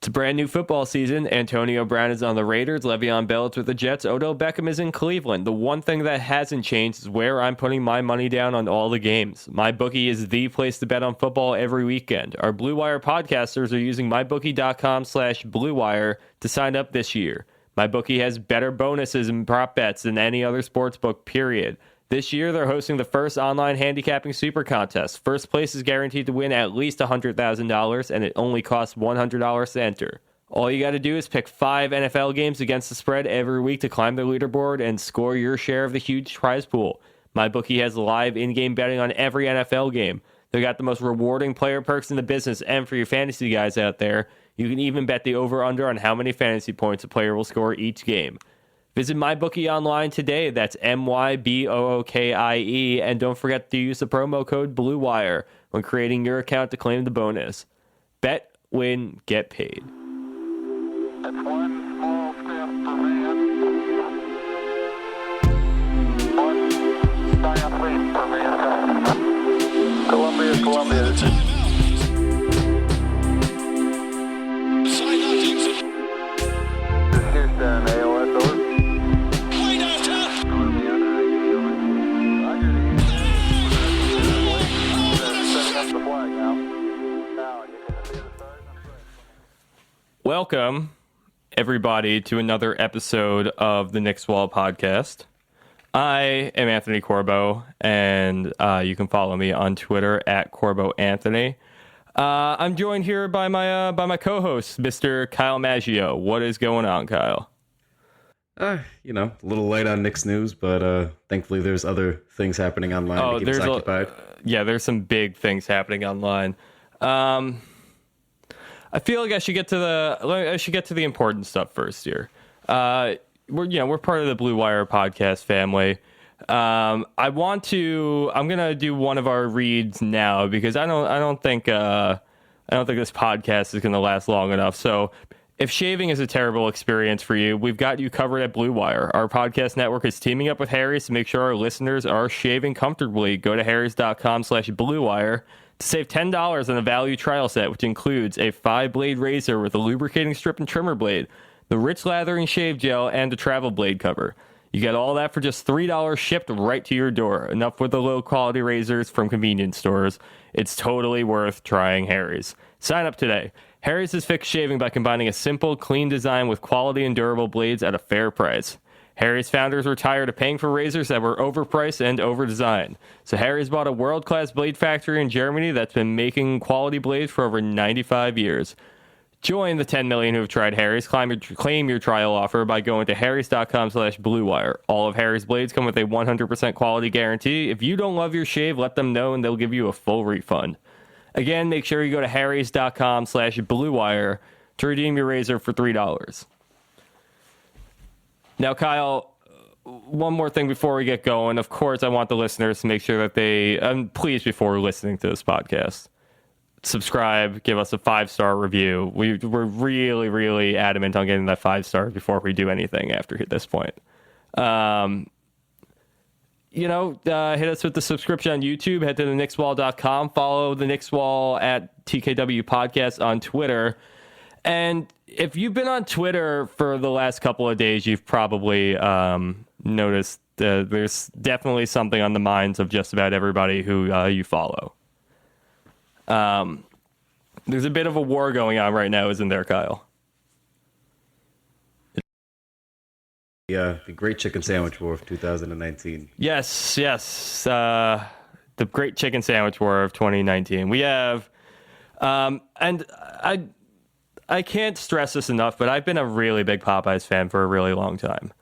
It's a brand new football season. Antonio Brown is on the Raiders. Le'Veon Bell is with the Jets. Odell Beckham is in Cleveland. The one thing that hasn't changed is where I'm putting my money down on all the games. MyBookie is the place to bet on football every weekend. Our Blue Wire podcasters are using mybookie.com/Blue Wire to sign up this year. MyBookie has better bonuses and prop bets than any other sportsbook, period. This year, they're hosting the first online handicapping super contest. First place is guaranteed to win at least $100,000, and it only costs $100 to enter. All you got to do is pick 5 NFL games against the spread every week to climb the leaderboard and score your share of the huge prize pool. MyBookie has live in-game betting on every NFL game. They got the most rewarding player perks in the business, and for your fantasy guys out there, you can even bet the over-under on how many fantasy points a player will score each game. Visit MyBookie online today. That's MyBookie, and don't forget to use the promo code BlueWire when creating your account to claim the bonus. Bet, win, get paid. That's one small step for man, one giant leap for mankind. Columbia. Houston, AOS over. Welcome, everybody, to another episode of the Knicks Wall Podcast. I am Anthony Corbo, and you can follow me on Twitter at Corbo Anthony. I'm joined here by my co-host, Mr. Kyle Maggio. What is going on, Kyle? A little late on Knicks news, but thankfully there's other things happening online to keep us occupied. There's some big things happening online. I feel like I should get to the important stuff first here. We're part of the Blue Wire podcast family. I'm gonna do one of our reads now because I don't think this podcast is gonna last long enough. So if shaving is a terrible experience for you, we've got you covered at Blue Wire. Our podcast network is teaming up with Harry's to make sure our listeners are shaving comfortably. Go to harrys.com/Blue Wire to save $10 on a value trial set, which includes a 5-blade razor with a lubricating strip and trimmer blade, the rich lathering shave gel, and a travel blade cover. You get all that for just $3 shipped right to your door. Enough with the low-quality razors from convenience stores. It's totally worth trying Harry's. Sign up today. Harry's has fixed shaving by combining a simple, clean design with quality and durable blades at a fair price. Harry's founders were tired of paying for razors that were overpriced and overdesigned. So Harry's bought a world-class blade factory in Germany that's been making quality blades for over 95 years. Join the 10 million who have tried Harry's. Claim your trial offer by going to harrys.com/Blue Wire. All of Harry's blades come with a 100% quality guarantee. If you don't love your shave, let them know and they'll give you a full refund. Again, make sure you go to harrys.com/Blue Wire to redeem your razor for $3. Now, Kyle, one more thing before we get going. Of course, I want the listeners to make sure that they, please, before listening to this podcast, subscribe, give us a 5-star review. We're really, really adamant on getting that 5-star before we do anything after this point. Hit us with the subscription on YouTube. Head to the knickswall.com. Follow the Knicks Wall at TKW Podcast on Twitter. And if you've been on Twitter for the last couple of days, you've probably noticed there's definitely something on the minds of just about everybody who you follow. There's a bit of a war going on right now, isn't there, Kyle? The Great Chicken Sandwich War of 2019. Yes. The Great Chicken Sandwich War of 2019. We have, and I can't stress this enough, but I've been a really big Popeyes fan for a really long time.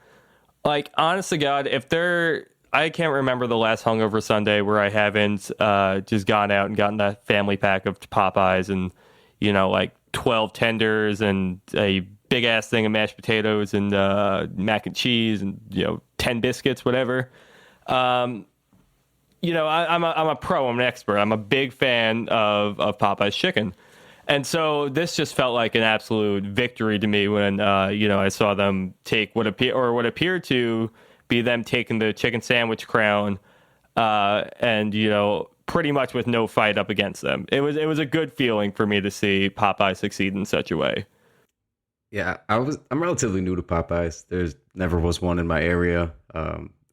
Like, honest to God, I can't remember the last hungover Sunday where I haven't just gone out and gotten that family pack of Popeyes and, 12 tenders and a big ass thing of mashed potatoes and mac and cheese and 10 biscuits, whatever. I'm a pro. I'm an expert. I'm a big fan of Popeyes chicken, and so this just felt like an absolute victory to me when I saw them take what appeared to be them taking the chicken sandwich crown, and pretty much with no fight up against them. It was a good feeling for me to see Popeye succeed in such a way. Yeah, I'm relatively new to Popeyes. There's never was one in my area,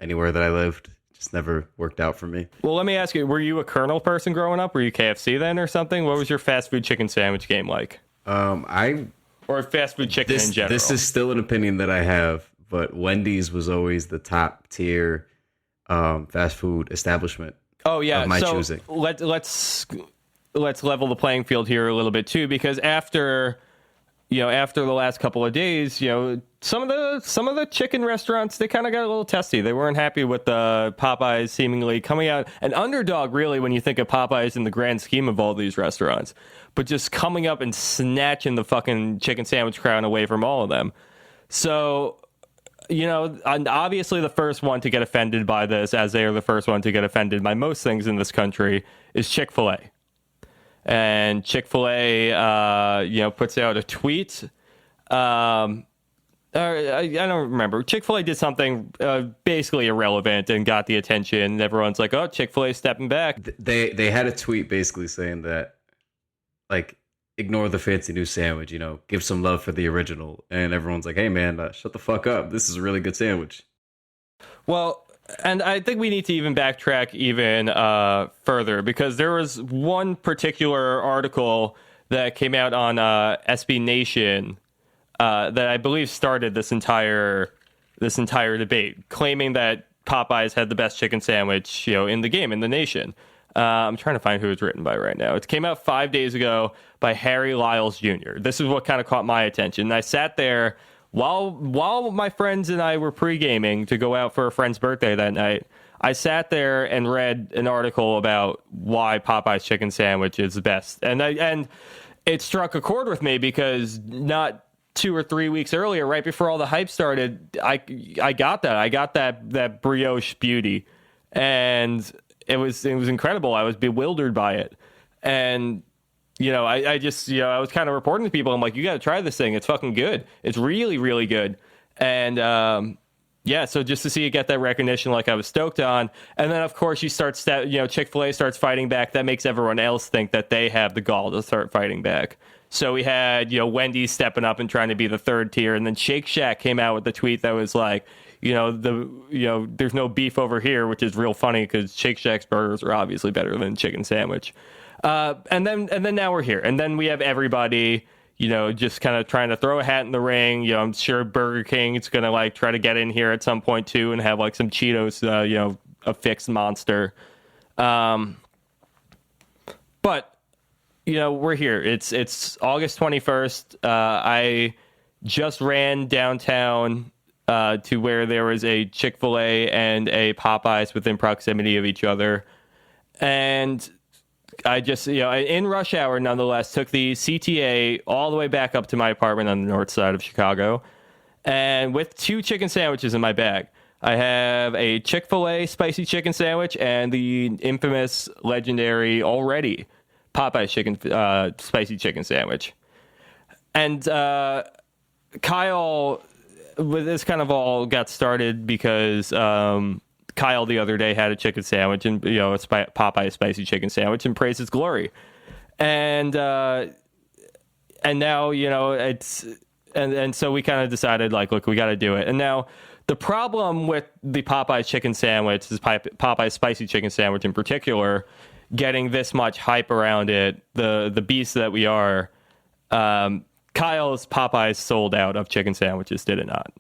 anywhere that I lived. Just never worked out for me. Well, let me ask you, were you a Colonel person growing up? Were you KFC then or something? What was your fast food chicken sandwich game like? Or fast food chicken in general? This is still an opinion that I have, but Wendy's was always the top tier fast food establishment. Oh yeah, of my so choosing. Let's level the playing field here a little bit too, because after the last couple of days, some of the chicken restaurants, they kind of got a little testy. They weren't happy with the Popeyes seemingly coming out an underdog, really, when you think of Popeyes in the grand scheme of all these restaurants, but just coming up and snatching the fucking chicken sandwich crown away from all of them. So, and obviously the first one to get offended by this, as they are the first one to get offended by most things in this country, is Chick-fil-A. And Chick-fil-A, puts out a tweet. I don't remember. Chick-fil-A did something basically irrelevant and got the attention. And everyone's like, "Oh, Chick-fil-A stepping back." They had a tweet basically saying that, like, ignore the fancy new sandwich. Give some love for the original. And everyone's like, "Hey, man, shut the fuck up. This is a really good sandwich." Well, and I think we need to even backtrack even further, because there was one particular article that came out on SB Nation that I believe started this entire debate, claiming that Popeyes had the best chicken sandwich, in the game, in the nation. I'm trying to find who it's written by right now. It came out 5 days ago by Harry Lyles Jr. This is what kind of caught my attention. And I sat there while my friends and I were pre-gaming to go out for a friend's birthday that night. I sat there and read an article about why Popeye's chicken sandwich is the best. And it struck a chord with me, because not 2 or 3 weeks earlier, right before all the hype started, I got that. I got that brioche beauty. And it was incredible. I was bewildered by it. And I was kind of reporting to people. I'm like, you got to try this thing. It's fucking good. It's really, really good. And so just to see it get that recognition, like I was stoked on. And then, of course, Chick-fil-A starts fighting back. That makes everyone else think that they have the gall to start fighting back. So we had, Wendy's stepping up and trying to be the third tier. And then Shake Shack came out with the tweet that was like, there's no beef over here, which is real funny because Shake Shack's burgers are obviously better than chicken sandwich. And then now we're here. And then we have everybody, just kind of trying to throw a hat in the ring. I'm sure Burger King is going to try to get in here at some point too and have some Cheetos, a fixed monster. But we're here. It's August 21st. I just ran downtown to where there was a Chick-fil-A and a Popeyes within proximity of each other. And I just, in rush hour, nonetheless, took the CTA all the way back up to my apartment on the north side of Chicago. And with 2 chicken sandwiches in my bag, I have a Chick-fil-A spicy chicken sandwich and the infamous, legendary, already Popeyes spicy chicken sandwich. And Kyle, this kind of all got started because Kyle the other day had a chicken sandwich, and it's Popeyes spicy chicken sandwich, and praised its glory. And now it's and so we kind of decided look, we got to do it. And now the problem with the Popeyes chicken sandwich, this Popeyes spicy chicken sandwich in particular, getting this much hype around it, the beast that we are, Kyle's Popeyes sold out of chicken sandwiches, did it not?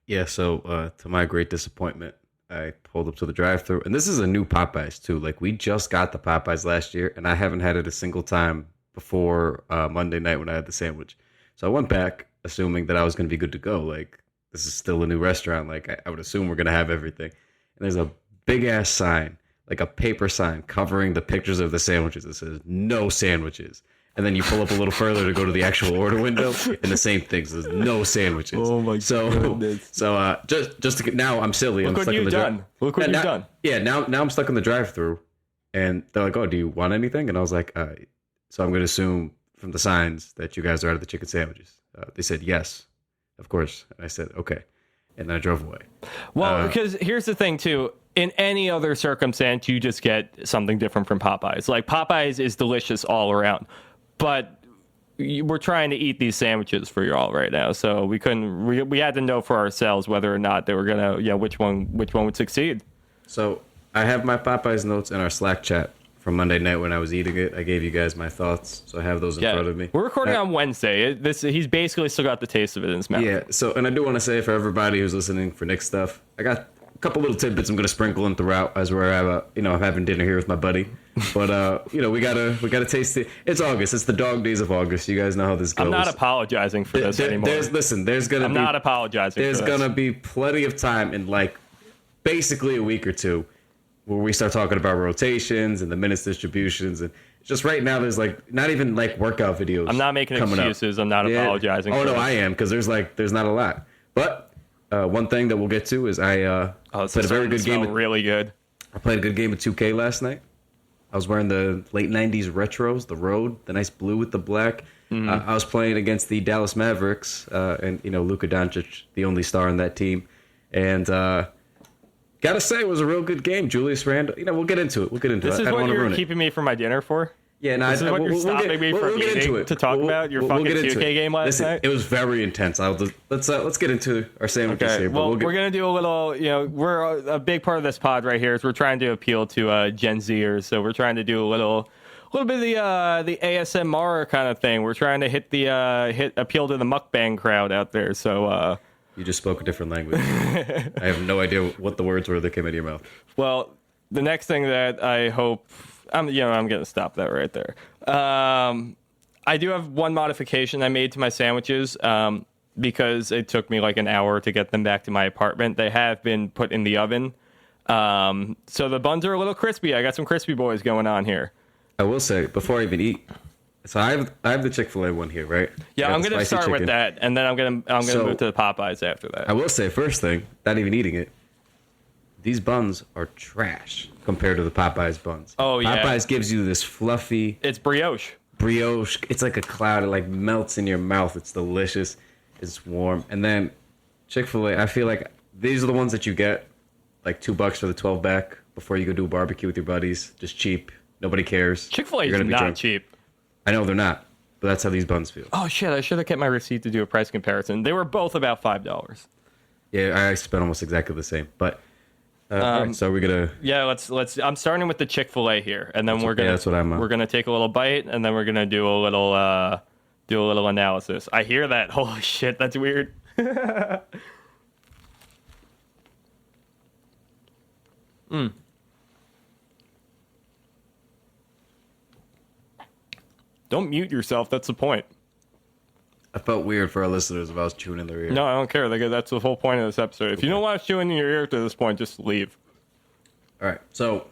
Yeah, so to my great disappointment, I pulled up to the drive-thru, and this is a new Popeyes too. We just got the Popeyes last year, and I haven't had it a single time before Monday night when I had the sandwich. So I went back, assuming that I was going to be good to go. This is still a new restaurant. I would assume we're going to have everything. And there's a big-ass sign, a paper sign covering the pictures of the sandwiches that says, "No sandwiches." And then you pull up a little further to go to the actual order window, and the same thing says, "No sandwiches." Oh my goodness! So just to, now I'm silly. Look I'm what you've done. Look what you've done. Yeah, now I'm stuck in the drive-thru, and they're like, "Oh, do you want anything?" And I was like, "So I'm going to assume from the signs that you guys are out of the chicken sandwiches." They said, "Yes, of course." And I said, "Okay," and then I drove away. Well, because here's the thing too. In any other circumstance, you just get something different from Popeyes. Popeyes is delicious all around. But we're trying to eat these sandwiches for y'all right now, so we couldn't. We had to know for ourselves whether or not they were gonna, which one would succeed. So I have my Popeyes notes in our Slack chat from Monday night when I was eating it. I gave you guys my thoughts, so I have those in front of me. We're recording on Wednesday. He's basically still got the taste of it in his mouth. Yeah. So, and I do want to say for everybody who's listening for Knicks stuff, I got a couple little tidbits I'm going to sprinkle in throughout as we're I'm having dinner here with my buddy. But we gotta taste it. It's August. It's the dog days of August. You guys know how this goes. I'm not apologizing for this anymore. I'm not apologizing. There's gonna be plenty of time in like basically a week or two where we start talking about rotations and the minutes distributions, and just right now there's like not even like workout videos. I'm not making excuses. I'm not apologizing. Oh no, I am, because there's not a lot. But one thing that we'll get to is I played a very good game. Really good. I played a good game of 2K last night. I was wearing the late 90s retros, the road, the nice blue with the black. I was playing against the Dallas Mavericks, and Luka Doncic, the only star on that team. And gotta say, it was a real good game. Julius Randle. We'll get into it. This is what you're keeping me from my dinner for? Yeah, no, this is what you're stopping me from eating to talk about your fucking 2K game last night? It was very intense. Let's get into our sandwiches here. Well, we're going to do a little, we're a big part of this pod right here is we're trying to appeal to Gen Zers. So we're trying to do a little bit of the ASMR kind of thing. We're trying to appeal to the mukbang crowd out there. So you just spoke a different language. I have no idea what the words were that came out of your mouth. Well, the next thing that I hope, I'm going to stop that right there. I do have one modification I made to my sandwiches because it took me like an hour to get them back to my apartment. They have been put in the oven. So the buns are a little crispy. I got some crispy boys going on here. I will say, before I even eat, so I have the Chick-fil-A one here, right? Yeah, I'm going to start with that, and then I'm going to move to the Popeyes after that. I will say, first thing, not even eating it, these buns are trash compared to the Popeyes buns. Oh, yeah. Popeyes gives you this fluffy... It's brioche. It's like a cloud. It like melts in your mouth. It's delicious. It's warm. And then Chick-fil-A, I feel like these are the ones that you get like $2 for the 12-pack before you go do a barbecue with your buddies. Just cheap. Nobody cares. Chick-fil-A is not cheap. I know they're not, but that's how these buns feel. Oh, shit. I should have kept my receipt to do a price comparison. They were both about $5. Yeah, I spent almost exactly the same. But all right, so we're gonna. Yeah, let's. I'm starting with the Chick-fil-A here, and then we're gonna. That's what I'm on. We're gonna take a little bite, and then we're gonna do a little analysis. I hear that. Holy shit, that's weird. Don't mute yourself. That's the point. I felt weird for our listeners if I was chewing in their ear. No, I don't care. That's the whole point of this episode. If you don't want to chew in your ear to this point, just leave. All right. So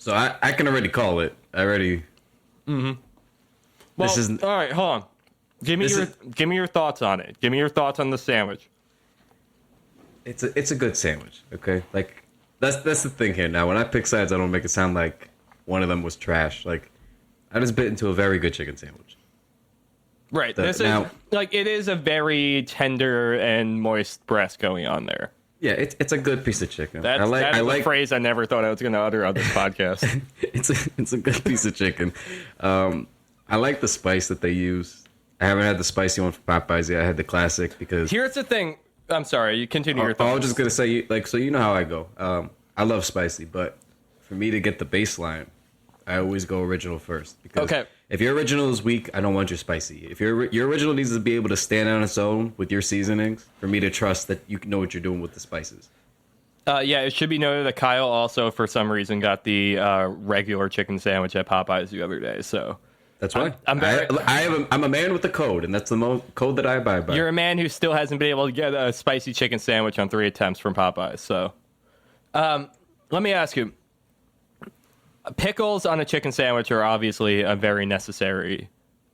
I can already call it. I already. Mm-hmm. Well, this isn't. All right, hold on. Give me your thoughts on it. Give me your thoughts on the sandwich. It's a good sandwich. Okay, like that's the thing here. Now, when I pick sides, I don't make it sound like one of them was trash. Like I just bit into a very good chicken sandwich. Right. It is a very tender and moist breast going on there. Yeah, it's a good piece of chicken. That's a phrase I never thought I was going to utter on this podcast. it's a good piece of chicken. I like the spice that they use. I haven't had the spicy one from Popeyes yet. I had the classic because... Here's the thing. I'm sorry. You continue your thoughts. I was just going to say, so you know how I go. I love spicy, but for me to get the baseline, I always go original first. Because if your original is weak, I don't want your spicy. If your original needs to be able to stand on its own with your seasonings, for me to trust that you know what you're doing with the spices. Yeah, it should be noted that Kyle also, for some reason, got the regular chicken sandwich at Popeyes the other day. So that's why I'm a man with the code, and that's the code that I abide by. You're a man who still hasn't been able to get a spicy chicken sandwich on 3 attempts from Popeyes. So let me ask you. Pickles on a chicken sandwich are obviously a very necessary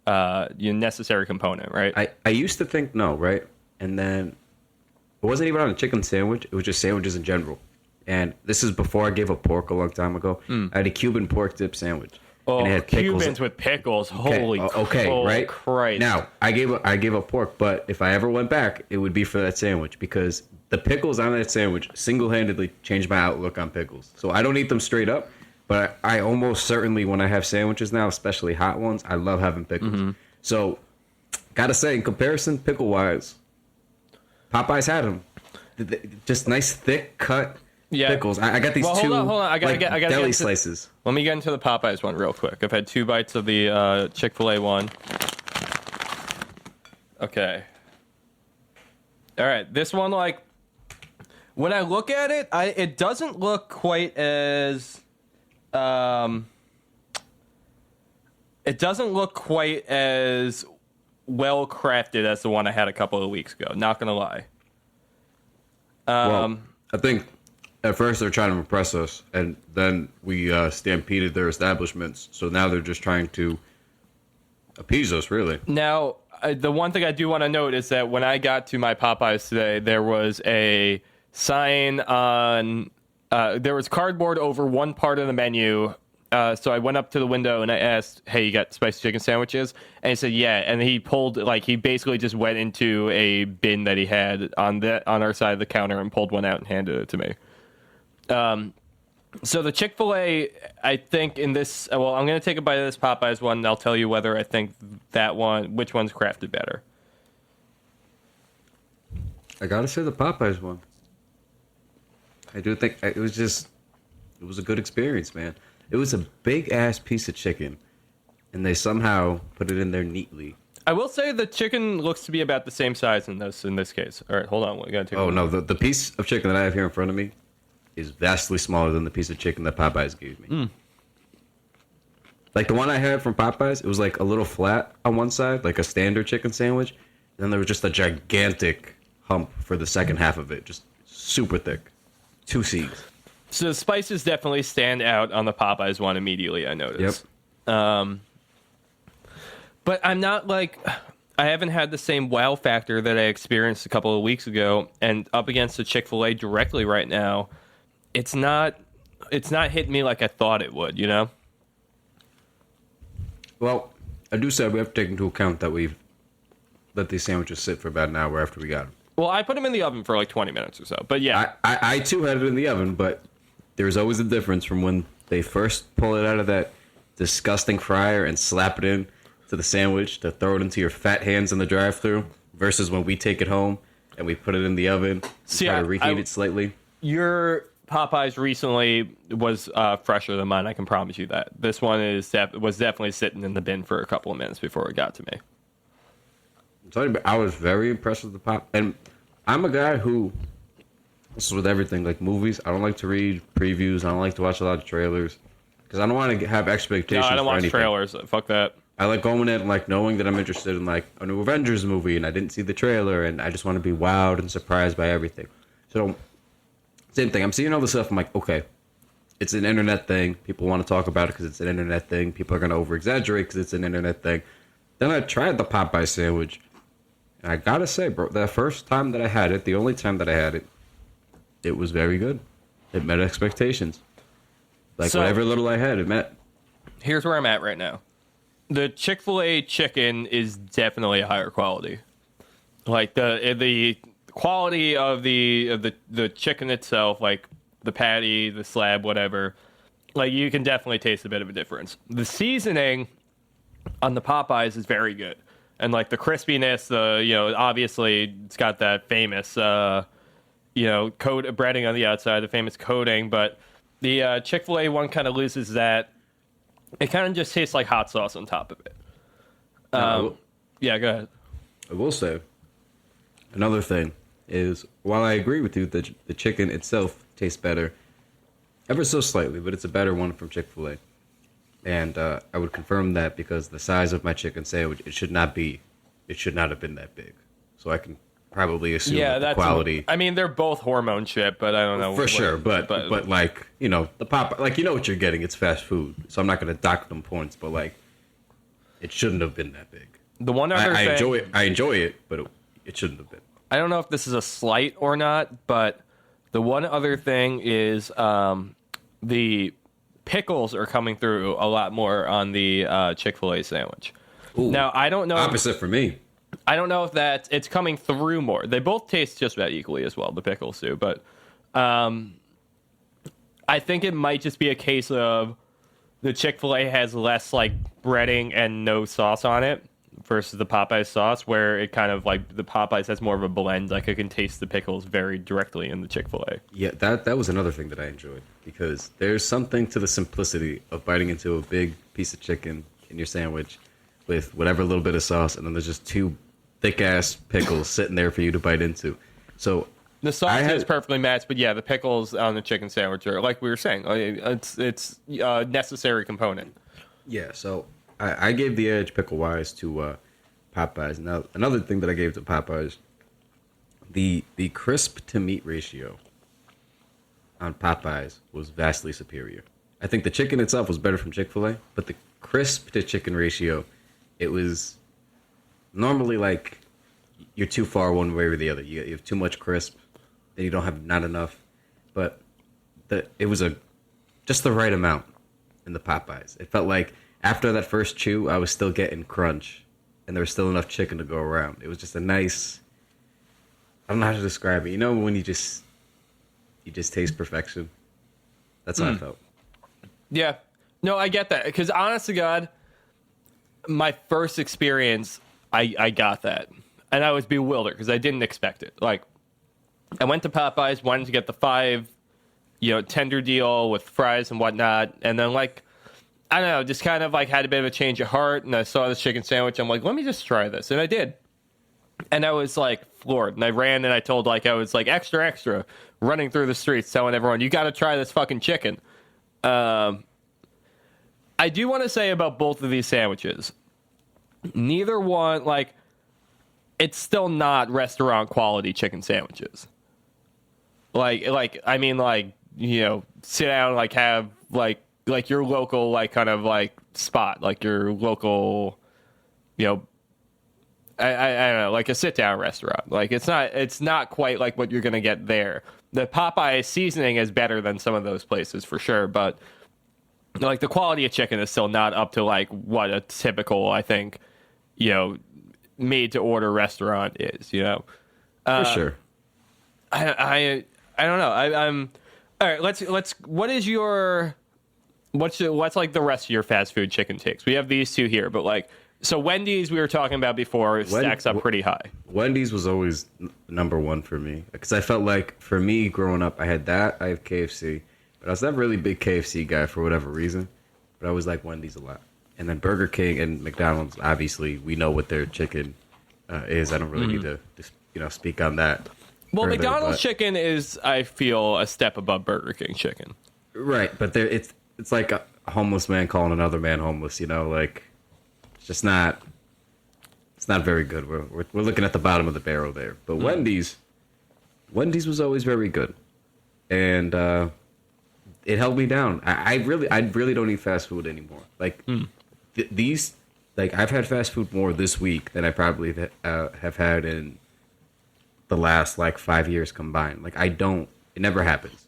component, right? I used to think no, right? And then it wasn't even on a chicken sandwich. It was just sandwiches in general. And this is before I gave up pork a long time ago. I had a Cuban pork dip sandwich. Oh, and it had Cubans with pickles. Holy right? Christ. Now, I gave up pork, but if I ever went back, it would be for that sandwich because the pickles on that sandwich single-handedly changed my outlook on pickles. So I don't eat them straight up. but I almost certainly, when I have sandwiches now, especially hot ones, I love having pickles. Mm-hmm. So, gotta say, in comparison, pickle-wise, Popeyes had them. Just nice, thick cut pickles. I got these two hold on. I gotta deli slices. Let me get into the Popeyes one real quick. I've had 2 bites of the Chick-fil-A one. Okay. All right, this one, like, when I look at it, it doesn't look quite as, it doesn't look quite as well crafted as the one I had a couple of weeks ago. Not gonna lie. Well, I think at first they're trying to impress us, and then we stampeded their establishments. So now they're just trying to appease us, really. Now, the one thing I do want to note is that when I got to my Popeyes today, there was a sign on, there was cardboard over one part of the menu. So I went up to the window and I asked, hey, you got spicy chicken sandwiches? And he said, yeah. And he pulled, like, he basically just went into a bin that he had on our side of the counter and pulled one out and handed it to me. So the Chick-fil-A, I think in this, well, I'm going to take a bite of this Popeyes one, and I'll tell you whether I think that one, which one's crafted better. I gotta say the Popeyes one. I do think it was a good experience, man. It was a big-ass piece of chicken, and they somehow put it in there neatly. I will say the chicken looks to be about the same size in this case. All right, hold on. We gotta take no, the piece of chicken that I have here in front of me is vastly smaller than the piece of chicken that Popeyes gave me. Like the one I had from Popeyes, it was like a little flat on one side, like a standard chicken sandwich. And then there was just a gigantic hump for the second half of it, just super thick. 2 C's. So the spices definitely stand out on the Popeyes one immediately, I noticed. Yep. But I'm not like, I haven't had the same wow factor that I experienced a couple of weeks ago, and up against the Chick-fil-A directly right now, it's not hitting me like I thought it would, you know? Well, I do say we have to take into account that we've let these sandwiches sit for about an hour after we got them. Well, I put them in the oven for like 20 minutes or so, but yeah. I too had it in the oven, but there's always a difference from when they first pull it out of that disgusting fryer and slap it in to the sandwich to throw it into your fat hands in the drive-thru versus when we take it home and we put it in the oven and try to reheat it slightly. Your Popeyes recently was fresher than mine, I can promise you that. This one was definitely sitting in the bin for a couple of minutes before it got to me. I'm telling you, I was very impressed with the Pop. And I'm a guy who, this is with everything, like movies, I don't like to read previews. I don't like to watch a lot of trailers because I don't want to have expectations. No, I don't watch anything. trailers. Fuck that. I like going in and like knowing that I'm interested in like a new Avengers movie and I didn't see the trailer and I just want to be wowed and surprised by everything. So same thing. I'm seeing all this stuff. I'm like, okay, it's an internet thing. People want to talk about it because it's an internet thing. People are going to over-exaggerate because it's an internet thing. Then I tried the Popeye sandwich. And I got to say, bro, the first time that I had it, the only time that I had it, it was very good. It met expectations. Like, whatever little I had, it met. Here's where I'm at right now. The Chick-fil-A chicken is definitely a higher quality. Like, the quality of the chicken itself, like the patty, the slab, whatever, like you can definitely taste a bit of a difference. The seasoning on the Popeyes is very good, and like the crispiness, obviously it's got that famous coat breading on the outside, the famous coating, but the Chick-fil-A one kind of loses that. It kind of just tastes like hot sauce on top of it. Yeah, go ahead. I will say another thing is, while I agree with you that the chicken itself tastes better, ever so slightly, but it's a better one from Chick-fil-A. And I would confirm that because the size of my chicken sandwich, it should not have been that big. So I can probably assume the quality. I mean, they're both hormone shit, but I don't know. For sure, but like, the Popeye, like, you know what you're getting. It's fast food. So I'm not going to dock them points, but like, it shouldn't have been that big. The one other thing, I enjoy it, but it shouldn't have been. I don't know if this is a slight or not, but the one other thing is the pickles are coming through a lot more on the Chick-fil-A sandwich. Ooh, now, I don't know. Opposite for me. I don't know if it's coming through more. They both taste just about equally as well, the pickles do. But I think it might just be a case of the Chick-fil-A has less like breading and no sauce on it versus the Popeyes sauce, where it kind of like the Popeyes has more of a blend. Like I can taste the pickles very directly in the Chick-fil-A. Yeah, that was another thing that I enjoyed, because there's something to the simplicity of biting into a big piece of chicken in your sandwich with whatever little bit of sauce, and then there's just two thick ass pickles sitting there for you to bite into. So the sauce is perfectly matched, but yeah, the pickles on the chicken sandwich are, like we were saying, it's a necessary component. Yeah, so I gave the edge pickle wise to Popeyes. Now another thing that I gave to Popeyes, the crisp to meat ratio on Popeyes was vastly superior. I think the chicken itself was better from Chick-fil-A, but the crisp to chicken ratio, it was normally like you're too far one way or the other. You have too much crisp, then you don't have not enough. But it was just the right amount in the Popeyes. It felt like after that first chew, I was still getting crunch, and there was still enough chicken to go around. It was just a nice, I don't know how to describe it. You know when you just taste perfection? That's how I felt. Yeah. No, I get that. Because honest to God, my first experience, I got that. And I was bewildered because I didn't expect it. Like, I went to Popeyes, wanted to get the 5, tender deal with fries and whatnot. And then, like, I don't know, just kind of, like, had a bit of a change of heart. And I saw this chicken sandwich. I'm like, let me just try this. And I did. And I was, like, floored. And I ran and I told, like, I was, like, extra, extra, running through the streets telling everyone, you got to try this fucking chicken. I do want to say about both of these sandwiches, neither one, like, it's still not restaurant quality chicken sandwiches. I mean, sit down, like, have, like your local, like, kind of, like, spot, like your local, I don't know, like a sit-down restaurant. Like, it's not quite like what you're going to get there. The Popeye seasoning is better than some of those places for sure, but like the quality of chicken is still not up to like what a typical, I think, made to order restaurant is, For sure. I don't know. I'm all right. Let's what's like the rest of your fast food chicken takes? We have these two here, but like, so Wendy's we were talking about before stacks up pretty high. Wendy's was always number one for me, because I felt like for me growing up, I had that. I have KFC, but I was never really a big KFC guy for whatever reason. But I always liked Wendy's a lot. And then Burger King and McDonald's, obviously, we know what their chicken is. I don't really need to speak on that. Well, further, McDonald's chicken is, I feel, a step above Burger King chicken. Right, but it's like a homeless man calling another man homeless. Like it's just not. It's not very good. We're looking at the bottom of the barrel there. But Wendy's was always very good, and it held me down. I really don't eat fast food anymore. Like these, like I've had fast food more this week than I probably have had in the last like 5 years combined. Like it never happens.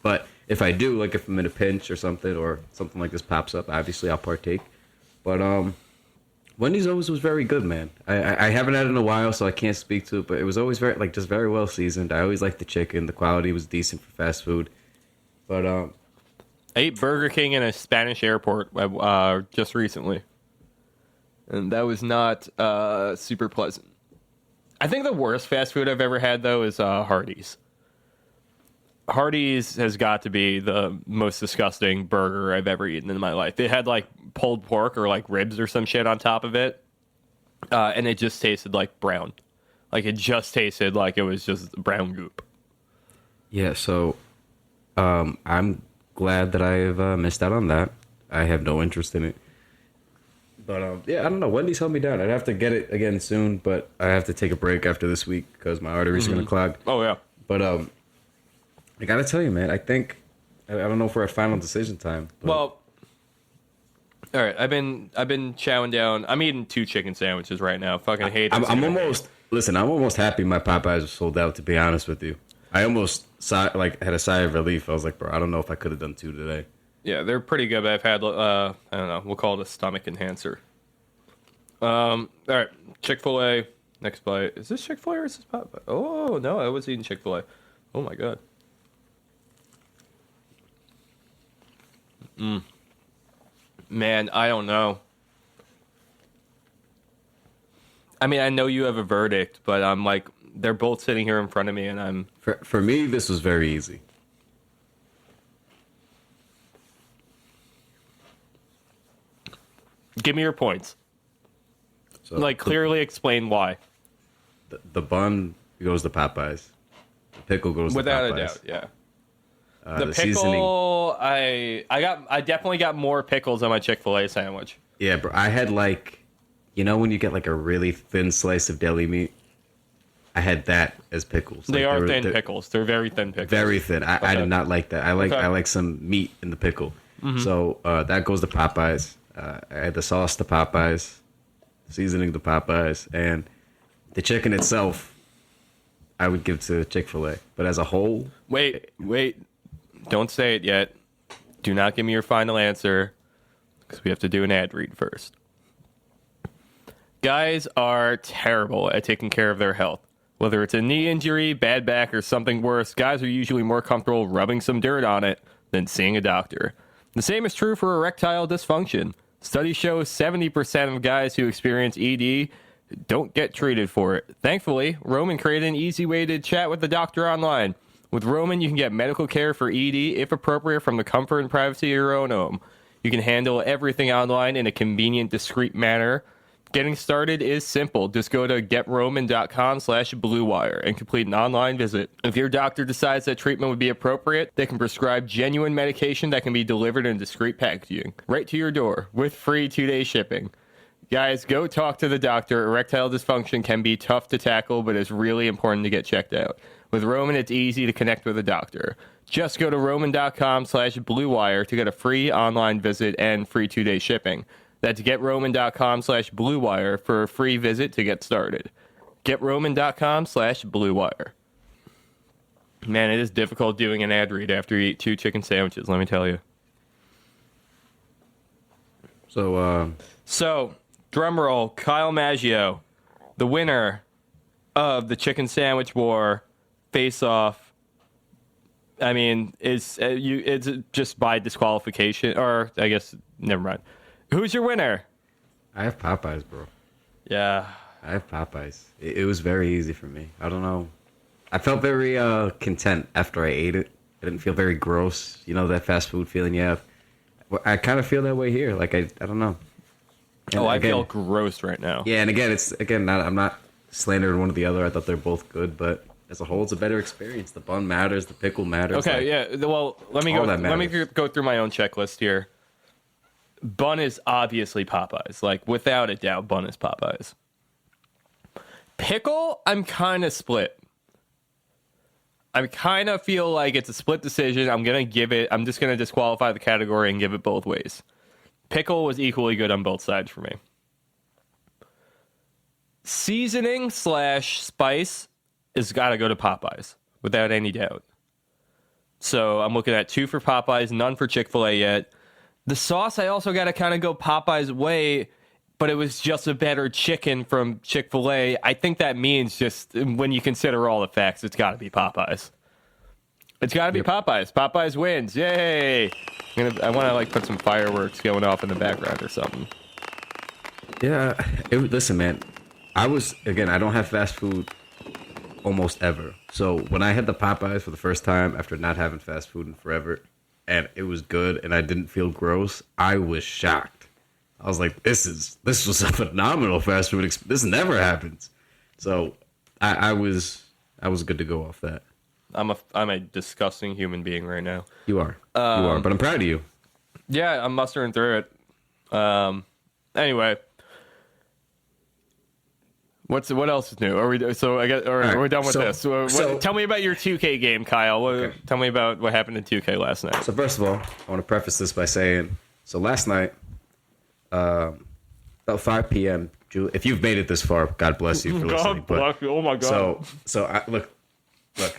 But if I do, like if I'm in a pinch or something like this pops up, obviously I'll partake. But Wendy's always was very good, man. I haven't had it in a while, so I can't speak to it, but it was always very well seasoned. I always liked the chicken. The quality was decent for fast food. But I ate Burger King in a Spanish airport just recently, and that was not super pleasant. I think the worst fast food I've ever had, though, is Hardee's. Hardee's has got to be the most disgusting burger I've ever eaten in my life. They had, like, pulled pork or, like, ribs or some shit on top of it, and it just tasted like brown. Like, it just tasted like it was just brown goop. Yeah, so I'm glad that I have missed out on that. I have no interest in it. But, yeah, I don't know. Wendy's held me down. I'd have to get it again soon, but I have to take a break after this week because my arteries are going to clog. Oh, yeah. But I got to tell you, man, I think, I don't know if we're at final decision time. But... Well, all right, I've been chowing down. I'm eating 2 chicken sandwiches right now. Fucking hate it. I'm almost happy my Popeyes are sold out, to be honest with you. I almost had a sigh of relief. I was like, bro, I don't know if I could have done 2 today. Yeah, they're pretty good, but I've had, I don't know, we'll call it a stomach enhancer. All right, Chick-fil-A, next bite. Is this Chick-fil-A or is this Popeye? Oh, no, I was eating Chick-fil-A. Oh, my God. Man, I don't know. I mean, I know you have a verdict, but I'm like, they're both sitting here in front of me, and I'm... For me, this was very easy. Give me your points. So Like, clearly explain why. the bun goes to Popeyes. The pickle goes Without to a Popeyes. doubt, yeah. The seasoning. Pickle, I definitely got more pickles on my Chick-fil-A sandwich. Yeah, bro. I had like, you know, when you get like a really thin slice of deli meat, I had that as pickles. They like, are thin pickles. They're very thin pickles. Very thin. I did not like that. I like some meat in the pickle. Mm-hmm. So that goes to Popeyes. I had the sauce to Popeyes, seasoning to Popeyes, and the chicken itself, I would give to Chick-fil-A. But as a whole, Wait. Don't say it yet. Do not give me your final answer, because we have to do an ad read first. Guys are terrible at taking care of their health. Whether it's a knee injury, bad back, or something worse, guys are usually more comfortable rubbing some dirt on it than seeing a doctor. The same is true for erectile dysfunction. Studies show 70% of guys who experience ED don't get treated for it. Thankfully, Roman created an easy way to chat with the doctor online. With Roman, you can get medical care for ED, if appropriate, from the comfort and privacy of your own home. You can handle everything online in a convenient, discreet manner. Getting started is simple. Just go to getroman.com/bluewire and complete an online visit. If your doctor decides that treatment would be appropriate, they can prescribe genuine medication that can be delivered in discreet packaging right to your door with free 2-day shipping. Guys, go talk to the doctor. Erectile dysfunction can be tough to tackle, but it's really important to get checked out. With Roman, it's easy to connect with a doctor. Just go to roman.com/bluewire to get a free online visit and free 2-day shipping. That's getroman.com/bluewire for a free visit to get started. Getroman.com/bluewire. Man, it is difficult doing an ad read after you eat 2 chicken sandwiches, let me tell you. So, drum roll, Kyle Maggio, the winner of the chicken sandwich war face-off. I mean, it's just by disqualification, or I guess, never mind. Who's your winner? I have Popeyes, bro. Yeah. I have Popeyes. It was very easy for me. I don't know. I felt very content after I ate it. I didn't feel very gross. You know, that fast food feeling you have. I kind of feel that way here. Like, I don't know. And I feel gross right now. Yeah, and again, I'm not slandering one or the other. I thought they're both good, but as a whole, it's a better experience. The bun matters. The pickle matters. Okay, yeah. Well, let me go through my own checklist here. Bun is obviously Popeyes. Like, without a doubt, bun is Popeyes. Pickle, I'm kind of split. I kind of feel like it's a split decision. I'm just going to disqualify the category and give it both ways. Pickle was equally good on both sides for me. Seasoning / spice has got to go to Popeyes, without any doubt. So I'm looking at 2 for Popeyes, none for Chick-fil-A yet. The sauce, I also got to kind of go Popeyes' way, but it was just a better chicken from Chick-fil-A. I think that means just when you consider all the facts, it's got to be Popeyes. It's got to be Popeyes. Popeyes wins. Yay! I want to like put some fireworks going off in the background or something. Yeah. Listen, man. I don't have fast food almost ever. So when I had the Popeyes for the first time after not having fast food in forever, and it was good and I didn't feel gross, I was shocked. I was like, this was a phenomenal fast food experience. This never happens. So I was good to go off that. I'm a disgusting human being right now. You are. But I'm proud of you. Yeah, I'm mustering through it. Anyway, what else is new? Are we done with this? Tell me about your 2K game, Kyle. Okay. Tell me about what happened in 2K last night. So first of all, I want to preface this by saying, so last night, about 5 p.m. If you've made it this far, God bless you for listening. God bless you. Oh my God. So look.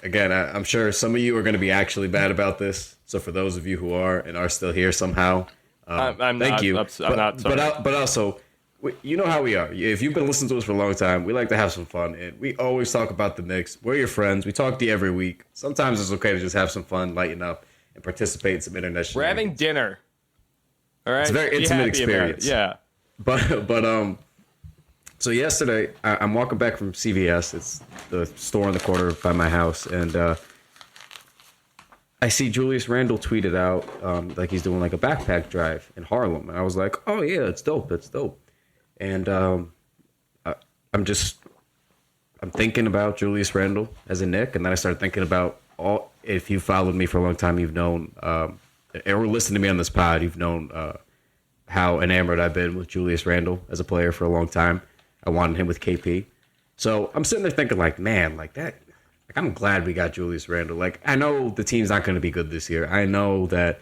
Again, I'm sure some of you are going to be actually bad about this. So for those of you who are and are still here somehow, thank you. I'm not sorry. But also, you know how we are. If you've been listening to us for a long time, we like to have some fun, and we always talk about the Knicks. We're your friends. We talk to you every week. Sometimes it's okay to just have some fun, lighten up, and participate in some internet. We're having dinner. All right. It's a very Be intimate happy about it. experience. Yeah. But so yesterday I'm walking back from CVS. It's the store on the corner by my house, and I see Julius Randle tweeted out like he's doing like a backpack drive in Harlem, and I was like, oh yeah, it's dope, it's dope. And I'm thinking about Julius Randle as a Knick, and then I started thinking about if you followed me for a long time, you've known or listened to me on this pod, you've known how enamored I've been with Julius Randle as a player for a long time. I wanted him with KP. So I'm sitting there thinking like, man, like that, like I'm glad we got Julius Randle. Like I know the team's not going to be good this year. I know that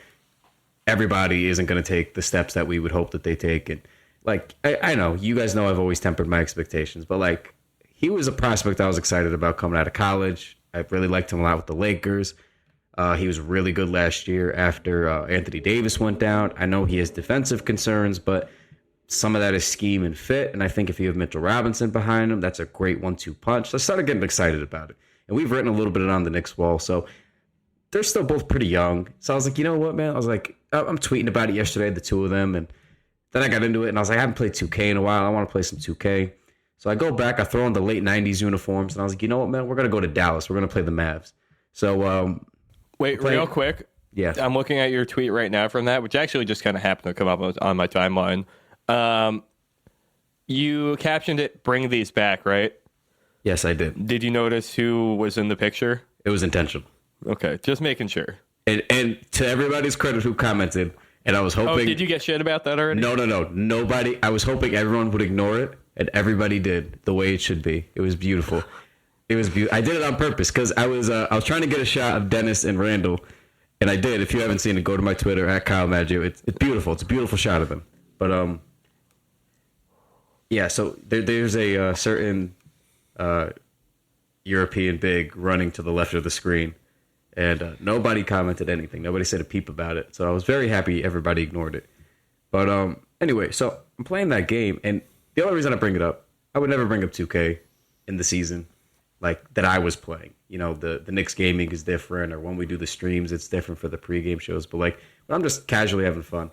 everybody isn't going to take the steps that we would hope that they take. And like, I know you guys know I've always tempered my expectations, but like he was a prospect I was excited about coming out of college. I really liked him a lot with the Lakers. He was really good last year after Anthony Davis went down. I know he has defensive concerns, but some of that is scheme and fit. And I think if you have Mitchell Robinson behind him, that's a great 1-2 punch. So I started getting excited about it. And we've written a little bit on the Knicks Wall. So they're still both pretty young. So I was like, you know what, man? I was like, I'm tweeting about it yesterday, the two of them. And then I got into it and I was like, I haven't played 2K in a while. I want to play some 2K. So I go back, I throw in the late 90s uniforms. And I was like, you know what, man? We're going to go to Dallas. We're going to play the Mavs. So, wait, real quick. Yeah. I'm looking at your tweet right now from that, which actually just kind of happened to come up on my timeline. You captioned it, "Bring these back," right? Yes, I did. Did you notice who was in the picture? It was intentional. Okay, just making sure. And to everybody's credit who commented, and I was hoping... Oh, did you get shit about that already? No. Nobody... I was hoping everyone would ignore it, and everybody did, the way it should be. It was beautiful. It was beautiful. I did it on purpose, because I was trying to get a shot of Dennis and Randall, and I did. If you haven't seen it, go to my Twitter, at Kyle Maggio. It's beautiful. It's a beautiful shot of them. But, yeah, so there's a certain European big running to the left of the screen, and nobody commented anything. Nobody said a peep about it. So I was very happy everybody ignored it. But anyway, so I'm playing that game, and the only reason I bring it up, I would never bring up 2K in the season like that I was playing. You know, the Knicks gaming is different, or when we do the streams, it's different for the pregame shows. But like when I'm just casually having fun,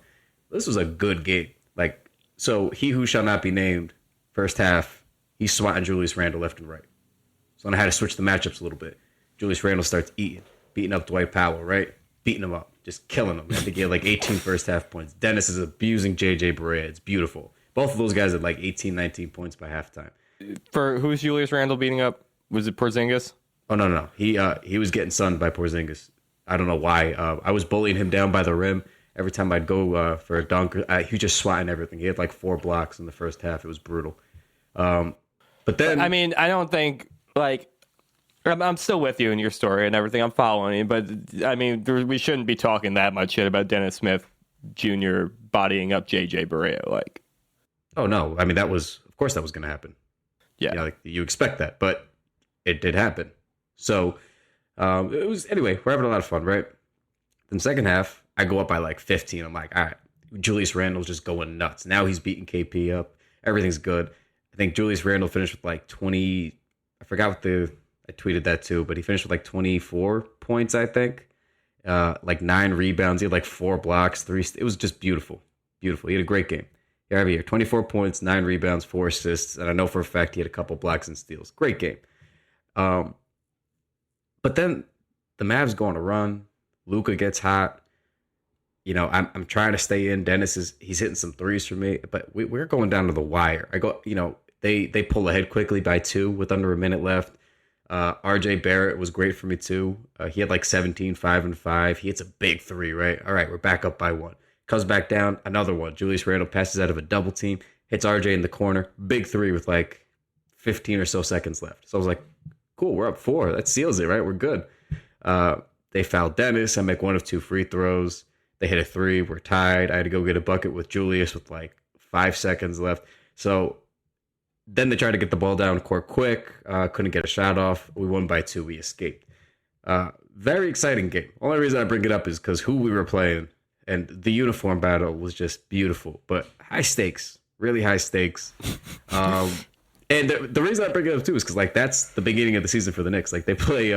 this was a good game. Like, so he who shall not be named, first half, he's swatting Julius Randle left and right. So then I had to switch the matchups a little bit. Julius Randle starts beating up Dwight Powell, right? Beating him up, just killing him. I think he had like 18 first half points. Dennis is abusing JJ Barea. It's beautiful. Both of those guys had like 18, 19 points by halftime. For who's Julius Randle beating up? Was it Porzingis? Oh, no. He was getting sunned by Porzingis. I don't know why. I was bullying him down by the rim. Every time I'd go for a dunk, he was just swatting everything. He had like 4 blocks in the first half. It was brutal. But then... I mean, I don't think, like... I'm still with you in your story and everything. I'm following you. But, I mean, we shouldn't be talking that much shit about Dennis Smith Jr. bodying up JJ Barea. Like... Oh, no. I mean, of course that was going to happen. Yeah. You know, like, you expect that. But it did happen. So, it was... Anyway, we're having a lot of fun, right? Then second half... I go up by like 15. I'm like, all right, Julius Randle's just going nuts. Now he's beating KP up. Everything's good. I think Julius Randle finished with like 20. I forgot I tweeted that too, but he finished with like 24 points, I think. Like 9 rebounds. He had like 4 blocks, 3. It was just beautiful. Beautiful. He had a great game. Yeah, every year, 24 points, 9 rebounds, 4 assists. And I know for a fact he had a couple blocks and steals. Great game. But then the Mavs go on a run. Luka gets hot. You know, I'm trying to stay in. Dennis he's hitting some threes for me, but we're going down to the wire. They pull ahead quickly by 2 with under a minute left. RJ Barrett was great for me too. He had like 17, 5 and 5. He hits a big 3, right? All right, we're back up by 1. Comes back down, another one. Julius Randle passes out of a double team, hits RJ in the corner, big 3 with like 15 or so seconds left. So I was like, cool, we're up 4. That seals it, right? We're good. They foul Dennis. I make 1 of 2 free throws. They hit a 3. We're tied. I had to go get a bucket with Julius with like 5 seconds left. So then they tried to get the ball down court quick. Couldn't get a shot off. We won by 2. We escaped. Very exciting game. Only reason I bring it up is because who we were playing and the uniform battle was just beautiful. But high stakes. Really high stakes. And the reason I bring it up too is because like that's the beginning of the season for the Knicks. Like they play,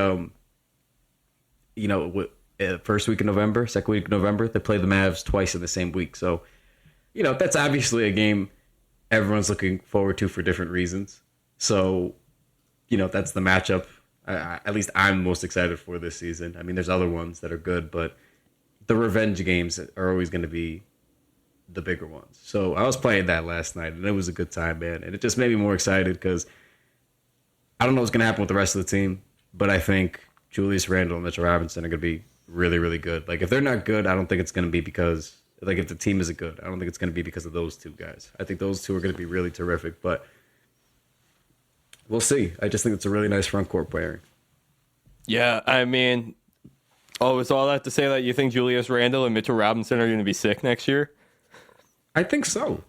first week of November, second week of November, they play the Mavs twice in the same week. So that's obviously a game everyone's looking forward to for different reasons. So, that's the matchup. At least I'm most excited for this season. I mean, there's other ones that are good, but the revenge games are always going to be the bigger ones. So I was playing that last night, and it was a good time, man. And it just made me more excited because I don't know what's going to happen with the rest of the team, but I think Julius Randle and Mitchell Robinson are going to be really, really good. Like, if they're not good, I don't think it's going to be because, like, if the team isn't good, I don't think it's going to be because of those two guys. I think those two are going to be really terrific, but we'll see. I just think it's a really nice front court pairing. Yeah, I mean, is all that to say that you think Julius Randle and Mitchell Robinson are going to be sick next year? I think so.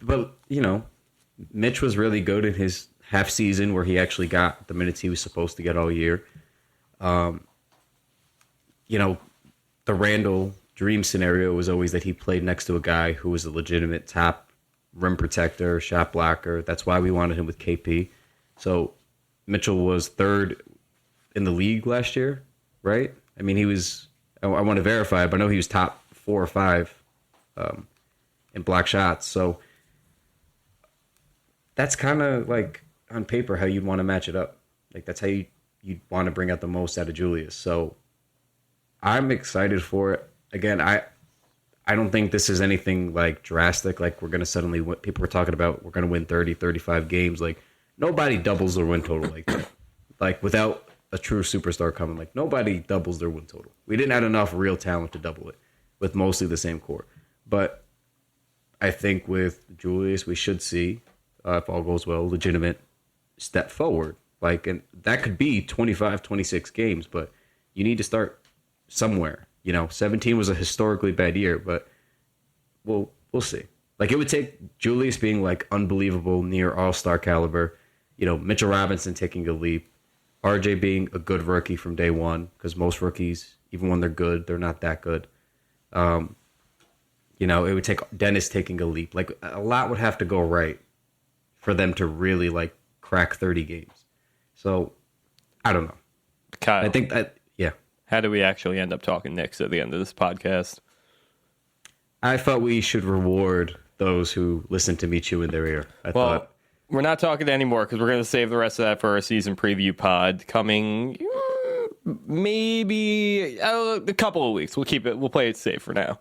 But, Mitch was really good in his half season where he actually got the minutes he was supposed to get all year. The Randle dream scenario was always that he played next to a guy who was a legitimate top rim protector, shot blocker. That's why we wanted him with KP. So Mitchell was third in the league last year, right? I mean, I want to verify, but I know he was top 4 or 5 in block shots. So that's kind of like on paper how you'd want to match it up. Like, that's how you'd want to bring out the most out of Julius. So I'm excited for it. Again, I don't think this is anything like drastic. Like, we're going to suddenly win. People were talking about we're going to win 30, 35 games. Like, nobody doubles their win total like that. Like, without a true superstar coming, like, nobody doubles their win total. We didn't have enough real talent to double it with mostly the same core. But I think with Julius, we should see, if all goes well, legitimate step forward. Like, and that could be 25, 26 games, but you need to start somewhere. 17 was a historically bad year, but we'll see. Like, it would take Julius being, like, unbelievable, near all-star caliber, Mitchell Robinson taking a leap, RJ being a good rookie from day one, because most rookies, even when they're good, they're not that good. It would take Dennis taking a leap. Like, a lot would have to go right for them to really, like, crack 30 games. So, I don't know. Kyle, I think that, yeah. How do we actually end up talking Knicks at the end of this podcast? I thought we should reward those who listen to me chew in their ear. Thought we're not talking anymore because we're going to save the rest of that for our season preview pod coming maybe a couple of weeks. We'll play it safe for now.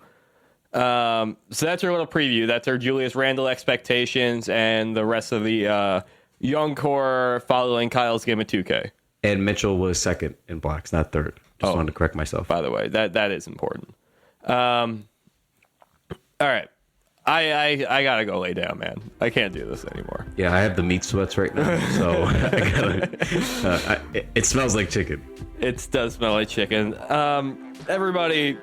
So that's our little preview. That's our Julius Randle expectations and the rest of the young core following Kyle's game of 2K. And Mitchell was second in blocks, not third. Just wanted to correct myself. By the way, that is important. All right. I gotta go lay down, man. I can't do this anymore. Yeah, I have the meat sweats right now, so I gotta. It smells like chicken. It does smell like chicken. Everybody,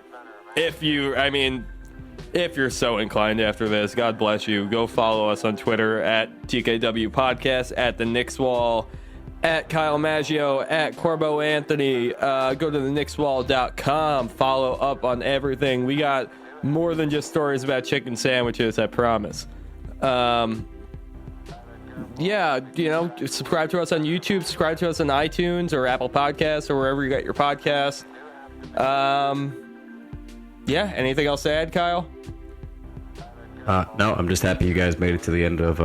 if you're so inclined after this, God bless you. Go follow us on Twitter at TKW Podcast, at the Knicks Wall, at Kyle Maggio, at Corbo Anthony. Go to the knickswall.com. Follow up on everything. We got more than just stories about chicken sandwiches, I promise. Subscribe to us on YouTube, subscribe to us on iTunes or Apple Podcasts or wherever you got your podcasts. Anything else to add, Kyle? No, I'm just happy you guys made it to the end of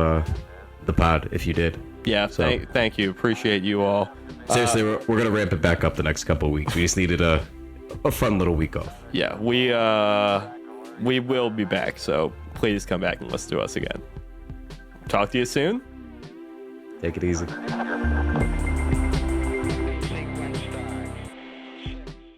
the pod, if you did. Yeah, so. Thank you. Appreciate you all. Seriously, we're going to ramp it back up the next couple of weeks. We just needed a fun little week off. Yeah, we will be back, so please come back and listen to us again. Talk to you soon. Take it easy.